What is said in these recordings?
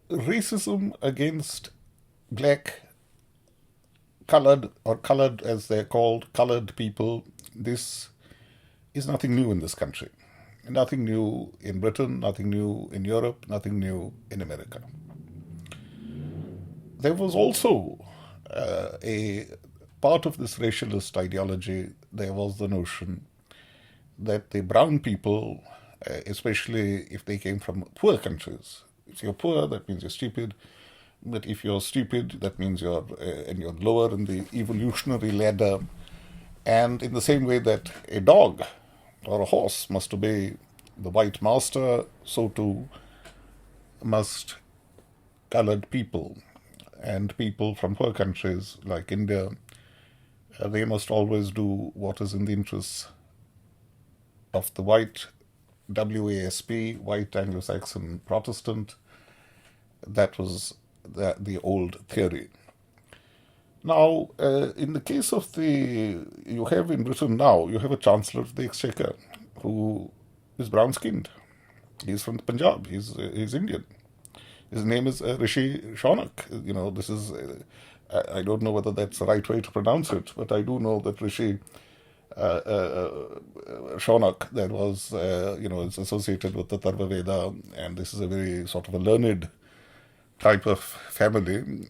racism against black, colored, or colored as they're called, colored people, this is nothing new in this country. Nothing new in Britain, nothing new in Europe, nothing new in America. There was also a part of this racialist ideology, there was the notion that the brown people, especially if they came from poor countries, if you're poor, that means you're stupid. But if you're stupid, that means you're lower in the evolutionary ladder. And in the same way that a dog or a horse must obey the white master, so too must colored people and people from poor countries like India. They must always do what is in the interests of the white WASP, white Anglo-Saxon Protestant. That was the old theory. Now, in the case of you have in Britain now, you have a Chancellor of the Exchequer who is brown skinned. He's from Punjab, he's Indian. His name is Rishi Sunak. This is, I don't know whether that's the right way to pronounce it, but I do know that Rishi Shonak, that was, is associated with the Tarva Veda, and this is a very sort of a learned type of family,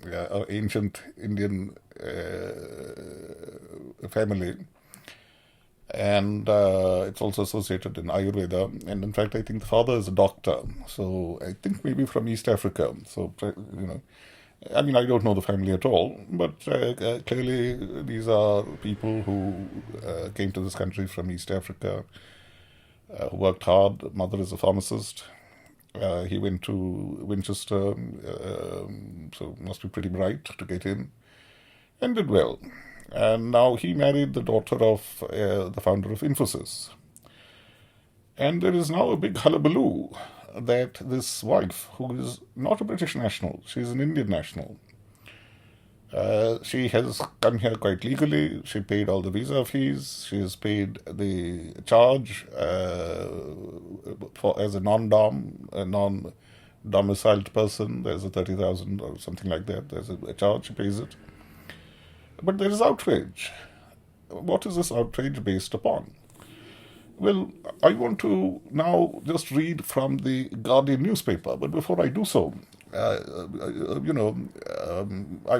ancient Indian family, and it's also associated in Ayurveda. And in fact, I think the father is a doctor, so I think maybe from East Africa. So, I mean, I don't know the family at all, but clearly these are people who came to this country from East Africa, who worked hard. Mother is a pharmacist. He went to Winchester, so must be pretty bright to get in, and did well. And now he married the daughter of the founder of Infosys. And there is now a big hullabaloo that this wife, who is not a British national, she's an Indian national, she has come here quite legally. She paid all the visa fees. She has paid the charge as a non-domiciled person. There's a 30,000 or something like that. There's a charge. She pays it. But there is outrage. What is this outrage based upon? Well, I want to now just read from the Guardian newspaper, but before I do so, I've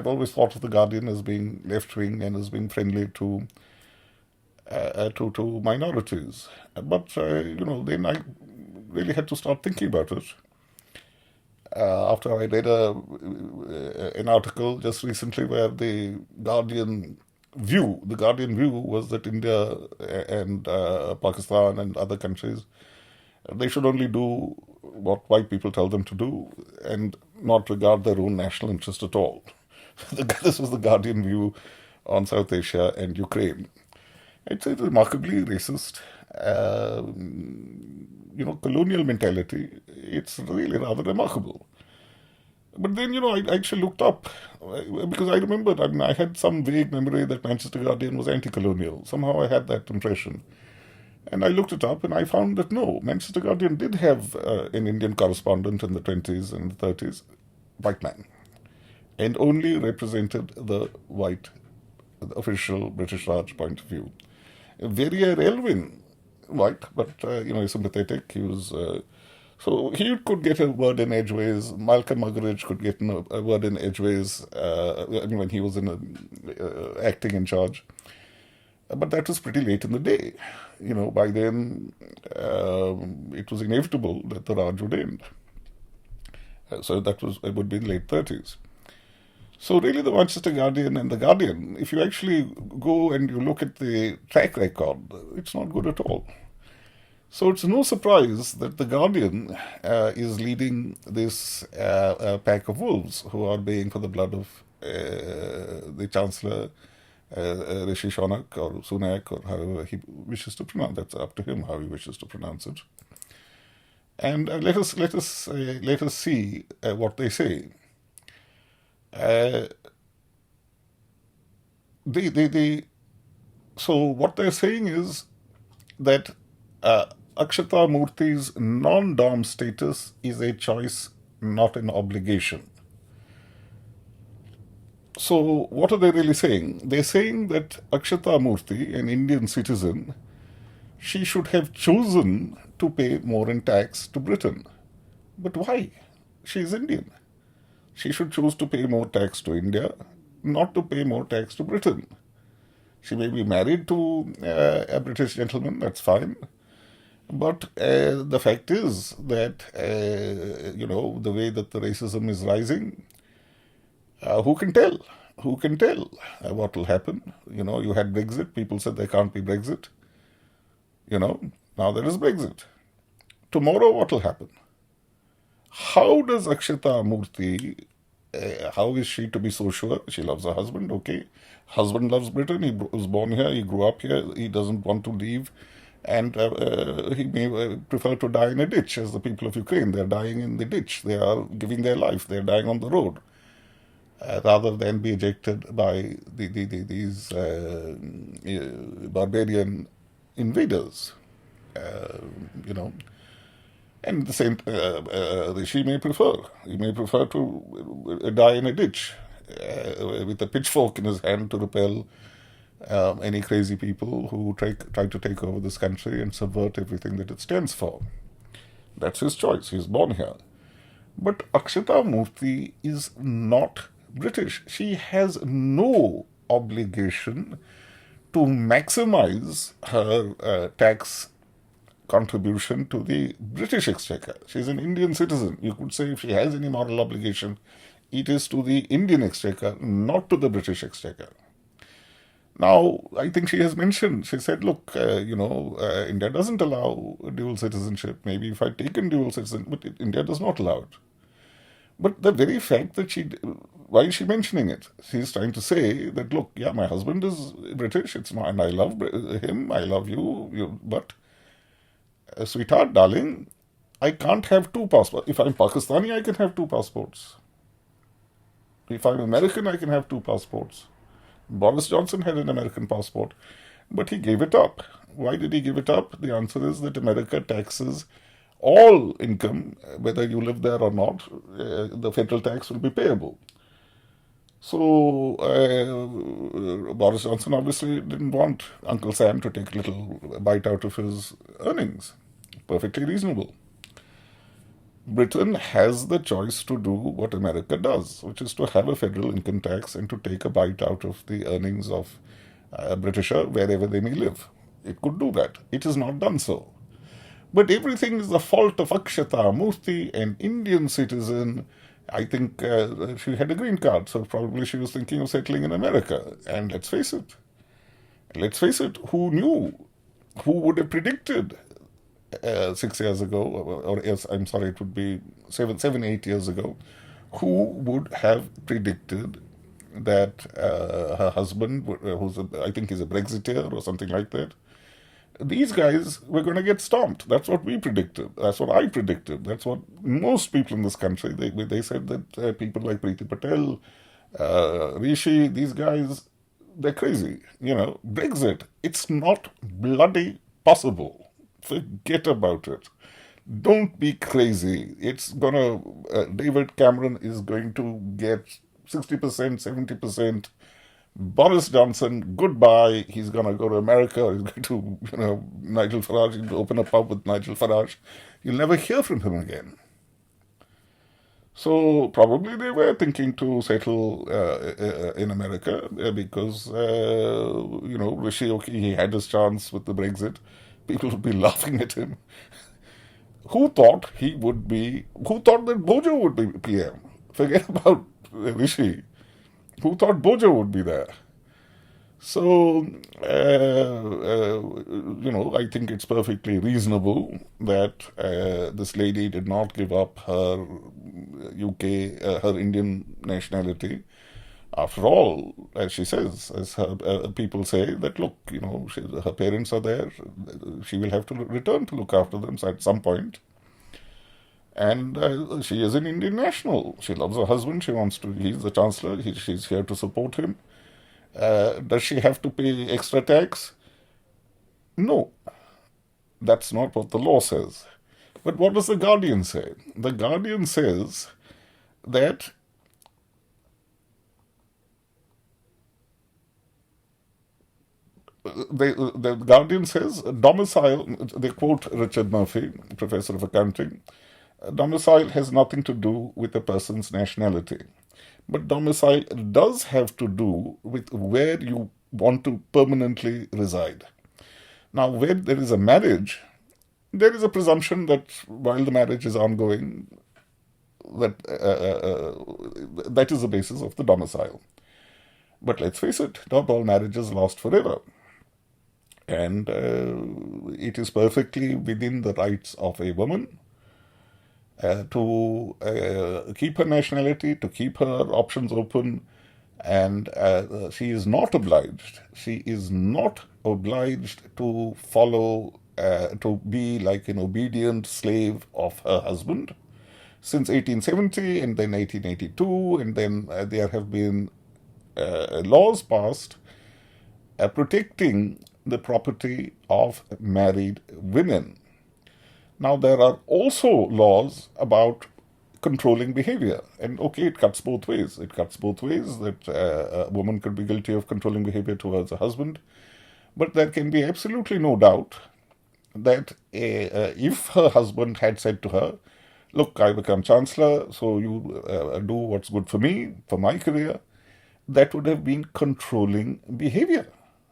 always thought of the Guardian as being left-wing and as being friendly to minorities. But, then I really had to start thinking about it. After I read an article just recently where the Guardian view was that India and Pakistan and other countries, they should only do what white people tell them to do and not regard their own national interest at all. This was the Guardian view on South Asia and Ukraine. It's a remarkably racist, colonial mentality. It's really rather remarkable. But then, I actually looked up, because I remembered, I had some vague memory that Manchester Guardian was anti-colonial. Somehow I had that impression. And I looked it up and I found that no, Manchester Guardian did have an Indian correspondent in the 20s and the 30s, white man, and only represented the official British Raj point of view. Verrier Elwin, white, but, sympathetic. He was... So he could get a word in edgeways. Malcolm Muggeridge could get a word in edgeways. When he was acting in charge, but that was pretty late in the day. By then it was inevitable that the Raj would end. So it would be in the late 30s. So really, the Manchester Guardian and the Guardian, if you actually go and you look at the track record, it's not good at all. So it's no surprise that the Guardian is leading this pack of wolves who are baying for the blood of the Chancellor, Rishi Sunak or Sunak, or however he wishes to pronounce. That's up to him how he wishes to pronounce it. And let us see what they say. So what they're saying is that Akshata Murthy's non-dom status is a choice not an obligation. So, what are they really saying? They're saying that Akshata Murthy, an Indian citizen, she should have chosen to pay more in tax to Britain. But why? She is Indian. She should choose to pay more tax to India, not to pay more tax to Britain. She may be married to a British gentleman, that's fine. But the fact is that, the way that the racism is rising, who can tell? Who can tell what will happen? You had Brexit. People said there can't be Brexit. Now there is Brexit. Tomorrow, what will happen? How does Akshata Murthy, how is she to be so sure? She loves her husband, okay. Husband loves Britain. He was born here. He grew up here. He doesn't want to leave. And he may prefer to die in a ditch, as the people of Ukraine. They're dying in the ditch. They are giving their life. They're dying on the road. Rather than be ejected by these barbarian invaders, And the same, Rishi may prefer. He may prefer to die in a ditch with a pitchfork in his hand to repel any crazy people who try to take over this country and subvert everything that it stands for. That's his choice. He's born here. But Akshata Murthy is not British. She has no obligation to maximize her tax contribution to the British exchequer. She's an Indian citizen. You could say if she has any moral obligation, it is to the Indian exchequer, not to the British exchequer. Now, I think she has mentioned, she said, look, India doesn't allow dual citizenship. Maybe if I'd taken dual citizenship, but India does not allow it. But the very fact that why is she mentioning it? She's trying to say that, look, yeah, my husband is British, and I love him, I love you, but sweetheart, darling, I can't have two passports. If I'm Pakistani, I can have two passports. If I'm American, I can have two passports. Boris Johnson had an American passport, but he gave it up. Why did he give it up? The answer is that America taxes all income, whether you live there or not. The federal tax will be payable. So Boris Johnson obviously didn't want Uncle Sam to take a little bite out of his earnings. Perfectly reasonable. Britain has the choice to do what America does, which is to have a federal income tax and to take a bite out of the earnings of a Britisher wherever they may live. It could do that. It has not done so. But everything is the fault of Akshata Murthy, an Indian citizen. I think she had a green card, so probably she was thinking of settling in America. And let's face it, who knew? Who would have predicted 6 years ago, or yes, I'm sorry, it would be 8 years ago, who would have predicted that her husband, I think he's a Brexiteer or something like that, these guys were going to get stomped. That's what we predicted. That's what I predicted. That's what most people in this country, they said that people like Preeti Patel, Rishi, these guys, they're crazy. Brexit, it's not bloody possible. Forget about it. Don't be crazy. It's gonna, David Cameron is going to get 60%, 70%. Boris Johnson, goodbye. He's going to go to America. He's going to, Nigel Farage, he'll open a pub with Nigel Farage. You'll never hear from him again. So probably they were thinking to settle in America because, Rishi, okay, he had his chance with the Brexit. People would be laughing at him. Who thought that Bojo would be PM? Forget about Rishi. Who thought Bojo would be there? So, I think it's perfectly reasonable that this lady did not give up her her Indian nationality. After all, as she says, as her people say, that look, her parents are there, she will have to return to look after them at some point. And she is an Indian national. She loves her husband. He's the chancellor. She's here to support him. Does she have to pay extra tax? No. That's not what the law says. But what does the Guardian say? The Guardian says that the Guardian says domicile, they quote Richard Murphy, professor of accounting, domicile has nothing to do with a person's nationality. But domicile does have to do with where you want to permanently reside. Now, where there is a marriage, there is a presumption that while the marriage is ongoing, that is the basis of the domicile. But let's face it, not all marriages last forever. And it is perfectly within the rights of a woman to keep her nationality, to keep her options open, and she is not obliged. She is not obliged to follow, to be like an obedient slave of her husband. Since 1870 and then 1882, and then there have been laws passed protecting the property of married women. Now, there are also laws about controlling behavior. And okay, it cuts both ways. It cuts both ways that a woman could be guilty of controlling behavior towards a husband. But there can be absolutely no doubt that if her husband had said to her, look, I become chancellor, so you do what's good for me, for my career, that would have been controlling behavior.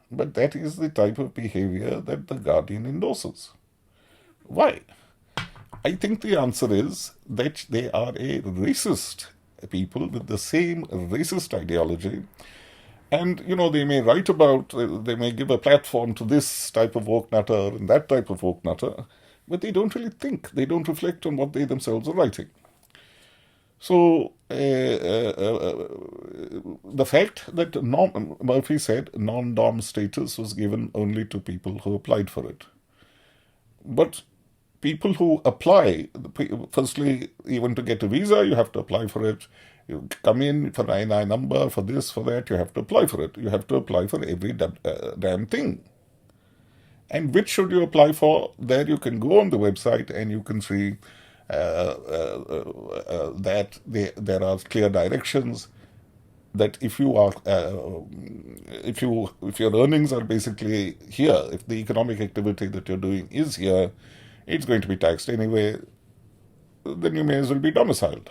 But that is the type of behavior that the Guardian endorses. Why? I think the answer is that they are a racist people with the same racist ideology. And, they may write about, they may give a platform to this type of woke nutter and that type of woke nutter, but they don't really think. They don't reflect on what they themselves are writing. So, the fact that Murphy said non-dom status was given only to people who applied for it. But people who apply, firstly, even to get a visa, you have to apply for it. You come in for an INI number, for this, for that, you have to apply for it. You have to apply for every damn thing. And which should you apply for? There you can go on the website and you can see that there are clear directions that if you are if your earnings are basically here, if the economic activity that you're doing is here, it's going to be taxed anyway, then you may as well be domiciled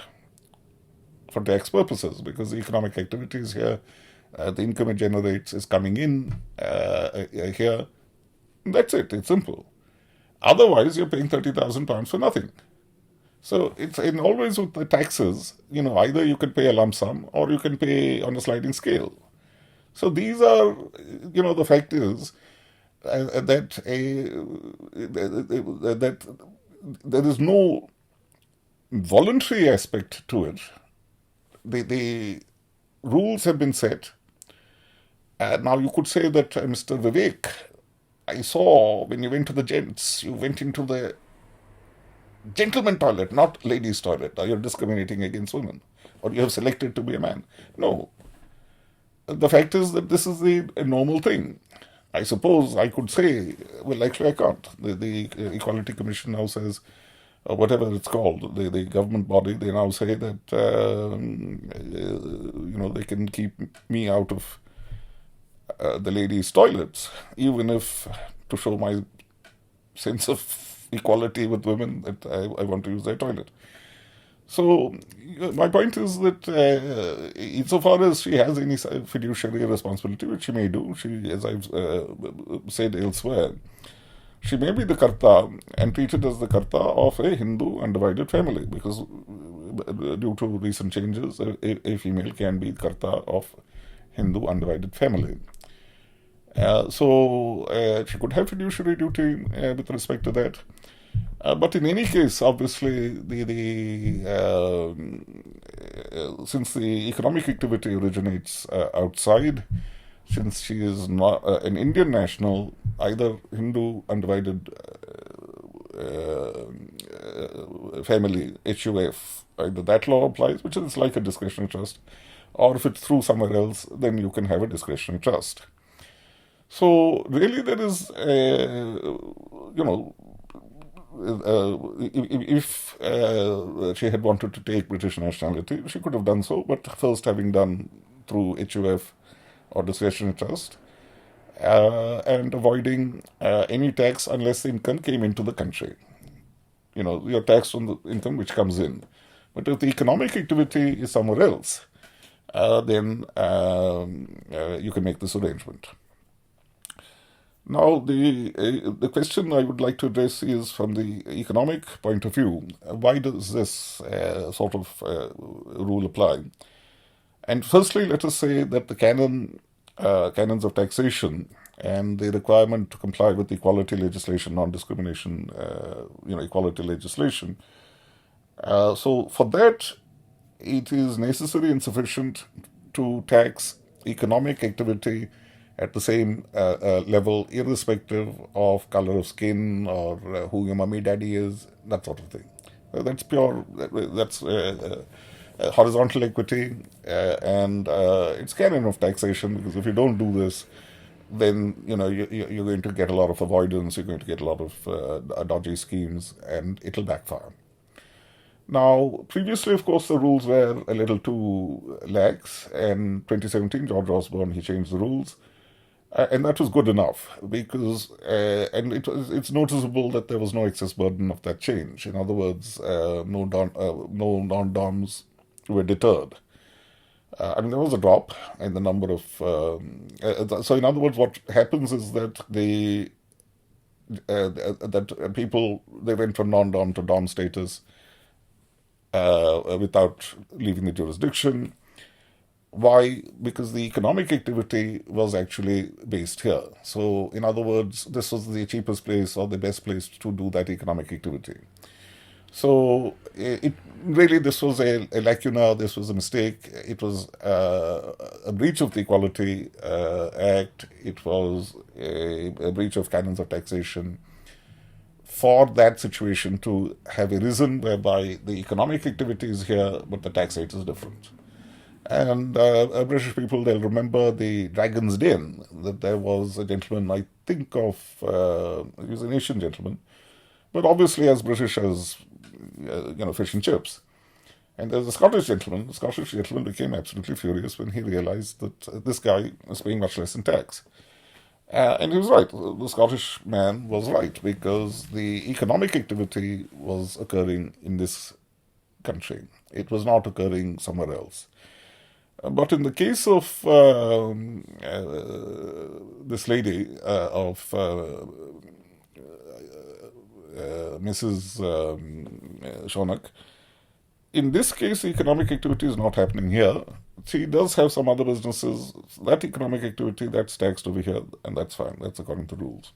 for tax purposes, because the economic activity is here, the income it generates is coming in here. That's it. It's simple. Otherwise, you're paying £30,000 for nothing. So it's always with the taxes, either you can pay a lump sum or you can pay on a sliding scale. So these are, the fact is that there is no voluntary aspect to it. The rules have been set. Now you could say that Mr. Vivek, I saw when you went to the gents, you went into the gentleman toilet, not ladies' toilet. You're discriminating against women, or you have selected to be a man. No. The fact is that this is a normal thing. I suppose I could say, well, actually I can't. The Equality Commission now says, or whatever it's called, the government body, they now say that, they can keep me out of the ladies' toilets, even if, to show my sense of equality with women, that I want to use their toilet. So my point is that insofar as she has any fiduciary responsibility, which she may do, she, as I've said elsewhere, she may be the karta and treated as the karta of a Hindu undivided family, because due to recent changes, a female can be karta of Hindu undivided family. So she could have fiduciary duty with respect to that. But in any case, obviously, since the economic activity originates outside, since she is not an Indian national, either Hindu undivided family, HUF, either that law applies, which is like a discretionary trust, or if it's through somewhere else, then you can have a discretionary trust. So really there is, if she had wanted to take British nationality, she could have done so, but first having done through HUF or discretionary trust, and avoiding any tax unless the income came into the country. You're taxed on the income which comes in. But if the economic activity is somewhere else, then you can make this arrangement. Now, the question I would like to address is from the economic point of view. Why does this sort of rule apply? And firstly, let us say that the canons of taxation and the requirement to comply with equality legislation, non-discrimination, equality legislation. So for that, it is necessary and sufficient to tax economic activity at the same level, irrespective of color of skin or who your mummy daddy is, that sort of thing. That's pure, that's horizontal equity, and it's canon of taxation, because if you don't do this, then you're going to get a lot of avoidance, you're going to get a lot of dodgy schemes, and it'll backfire. Now, previously, of course, the rules were a little too lax, and 2017, George Osborne, he changed the rules. And that was good enough, because and it's noticeable that there was no excess burden of that change. In other words, no non-doms were deterred. There was a drop in the number of. So, in other words, what happens is that people, they went from non-dom to dom status without leaving the jurisdiction. Why? Because the economic activity was actually based here. So, in other words, this was the cheapest place or the best place to do that economic activity. So, this was a lacuna, this was a mistake, it was a breach of the Equality Act, it was a breach of canons of taxation for that situation to have arisen whereby the economic activity is here, but the tax rate is different. And British people, they'll remember the Dragon's Den, that there was a gentleman, I think he was an Asian gentleman, but obviously as British as, fish and chips. And there's a Scottish gentleman. The Scottish gentleman became absolutely furious when he realized that this guy was paying much less in tax. And he was right. The Scottish man was right, because the economic activity was occurring in this country. It was not occurring somewhere else. But in the case of this lady, of Mrs. Sunak, in this case, economic activity is not happening here. She does have some other businesses. That economic activity, that's taxed over here, and that's fine. That's according to rules.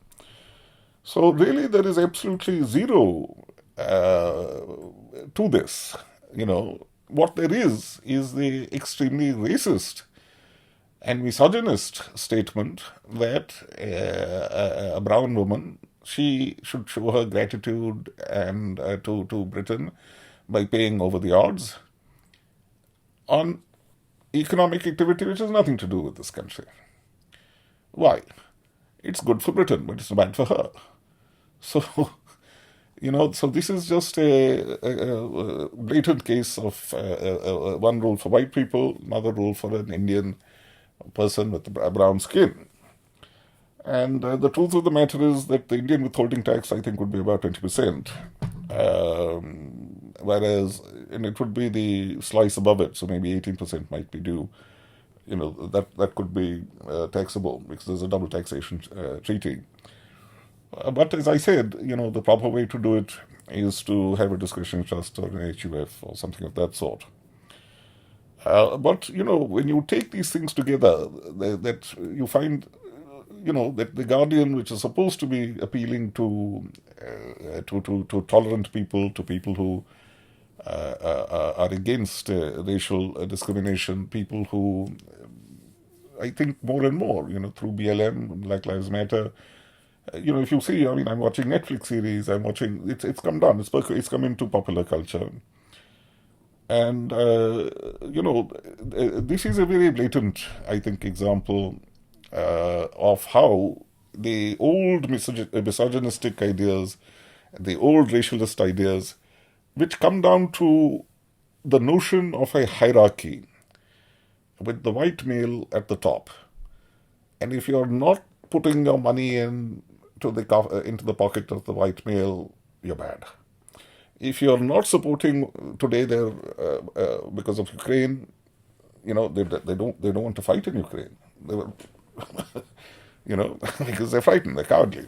So really, there is absolutely zero to this. What there is the extremely racist and misogynist statement that a brown woman, she should show her gratitude and to Britain by paying over the odds on economic activity which has nothing to do with this country. Why? It's good for Britain, but it's bad for her. So, so this is just a blatant case of one rule for white people, another rule for an Indian person with a brown skin. And the truth of the matter is that the Indian withholding tax, I think, would be about 20%. Whereas, and it would be the slice above it, so maybe 18% might be due. That could be taxable, because there's a double taxation treaty. But as I said, the proper way to do it is to have a discretionary trust or an HUF or something of that sort. But, when you take these things together, that you find, that the Guardian, which is supposed to be appealing to tolerant people, to people who are against racial discrimination, people who, I think more and more, through BLM, Black Lives Matter, if you see, I'm watching Netflix series, it's come down, it's come into popular culture. And, this is a very blatant, I think, example of how the old misogynistic ideas the old racialist ideas, which come down to the notion of a hierarchy with the white male at the top. And if you're not putting your money into the pocket of the white male, you're bad. If you're not supporting today, because of Ukraine, they don't want to fight in Ukraine. They were, because they're frightened, they're cowardly.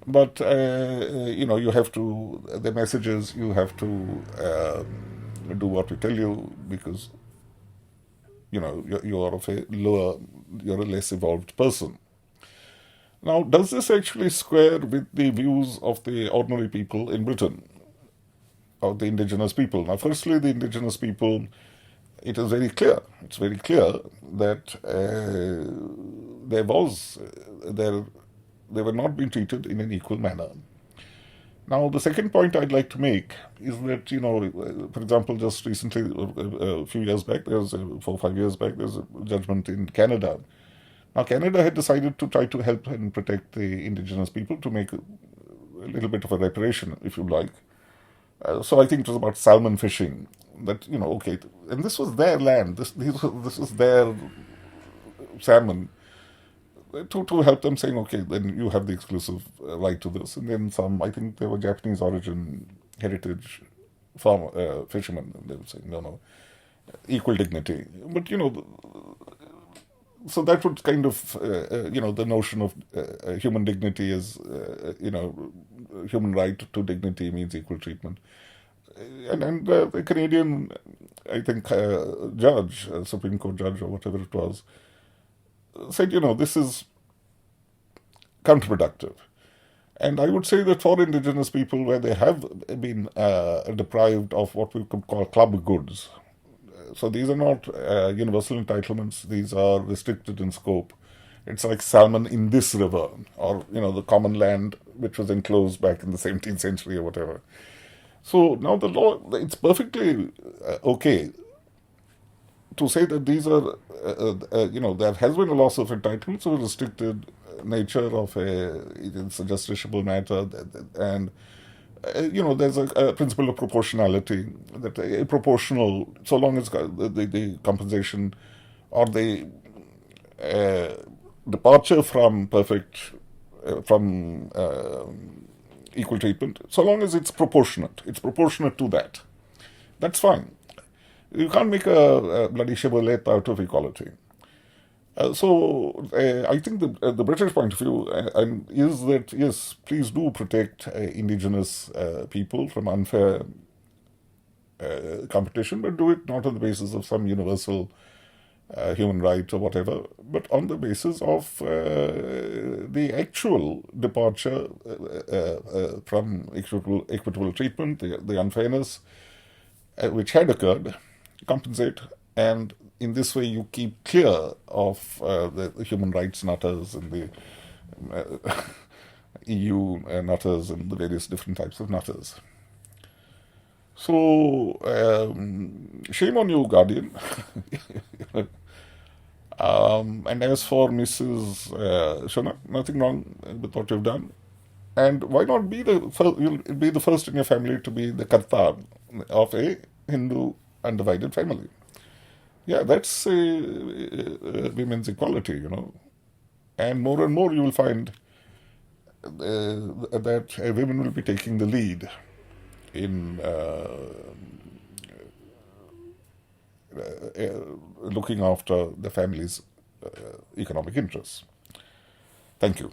But you have to. The messages you have to do what we tell you, because you are of a lower, you're a less evolved person. Now, does this actually square with the views of the ordinary people in Britain, of the indigenous people? Now, firstly, the indigenous people, it is very clear. It's very clear that they were not being treated in an equal manner. Now, the second point I'd like to make is that, for example, just recently, a few years back, 4 or 5 years back, there was a judgment in Canada. Now, Canada had decided to try to help and protect the indigenous people, to make a little bit of a reparation, if you like. So I think it was about salmon fishing. That, okay, and this was their land. This was their salmon. To help them, saying, okay, then you have the exclusive right to this. And then I think they were Japanese origin heritage fishermen, and they were saying, no, equal dignity. But, so that would kind of, the notion of human dignity is, human right to dignity means equal treatment. And the Canadian, I think, judge, Supreme Court judge or whatever it was, said, this is counterproductive. And I would say that for indigenous people, where they have been deprived of what we could call club goods, so these are not universal entitlements, these are restricted in scope. It's like salmon in this river, or, the common land which was enclosed back in the 17th century or whatever. So now the law, it's perfectly okay to say that these are, there has been a loss of entitlements of a restricted nature of it's a justiciable matter, and there's a principle of proportionality, that a proportional, so long as the compensation or the departure from equal treatment, so long as it's proportionate to that, that's fine. You can't make a bloody shibboleth out of equality. So I think the British point of view is that, yes, please do protect indigenous people from unfair competition, but do it not on the basis of some universal human right or whatever, but on the basis of the actual departure from equitable treatment, the unfairness which had occurred, compensate, and in this way you keep clear of the human rights nutters and the EU nutters and the various different types of nutters. So, shame on you, Guardian. And as for Mrs. Sunak, nothing wrong with what you've done. And why not be the first? You'll be the first in your family to be the karta of a Hindu undivided family. Yeah, that's women's equality, And more you will find that women will be taking the lead in looking after the family's economic interests. Thank you.